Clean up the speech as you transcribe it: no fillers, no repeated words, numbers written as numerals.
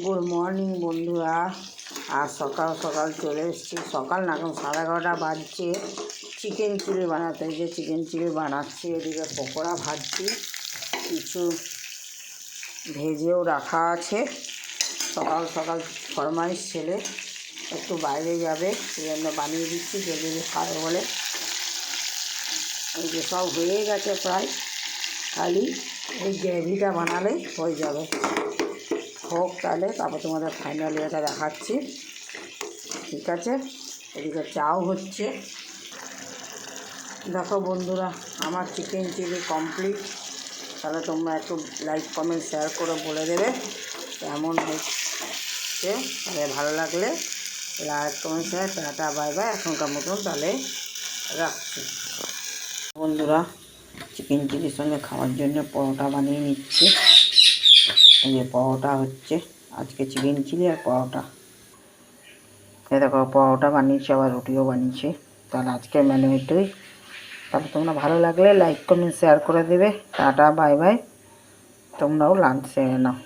Good morning বন্ধুরা। আর সকাল সকাল চলে এসেছি, সকাল না এখন 11:30 বাজছে। চিকেন চিলি বানাতে, এই যে চিকেন চিলি বানাচ্ছি, এদিকে পকোড়া ভাজছি, কিছু ভেজেও রাখা আছে। সকাল সকাল ফরমাইশ ছেলে একটু বাইরে যাবে, সেই জন্য বানিয়ে দিচ্ছি, যদি খাবে বলে। এই যে সব হয়ে গেছে প্রায়, খালি এই গ্রেভিটা বানালেই হয়ে যাবে। হোক তাহলে, তারপর তোমাদের ফাইনালি এটা দেখাচ্ছি, ঠিক আছে। এদিকে চাও হচ্ছে। দেখো বন্ধুরা, আমার চিকেন চিলি কমপ্লিট। তাহলে তোমরা একটু লাইক কমেন্ট শেয়ার করে বলে দেবে কেমন হচ্ছে। তাহলে ভালো লাগলে like comment share, tata bye bye, এখনকার মতন তাহলে রাখছি। বন্ধুরা, চিকেন চিলির সঙ্গে খাওয়ার জন্য পরোটা বানিয়ে নিচ্ছি। এই যে পরোটা হচ্ছে, আজকে চিকেন চিলি আর পরোটা। এই দেখো পরোটা বানিয়েছি, আবার রুটিও বানিয়েছি। তাহলে আজকে মেনু এটাই। তাহলে তোমরা ভালো লাগলে লাইক কমেন্ট শেয়ার করে দেবে। টাটা বাই বাই, তোমরাও লাঞ্চ সেরে নাও।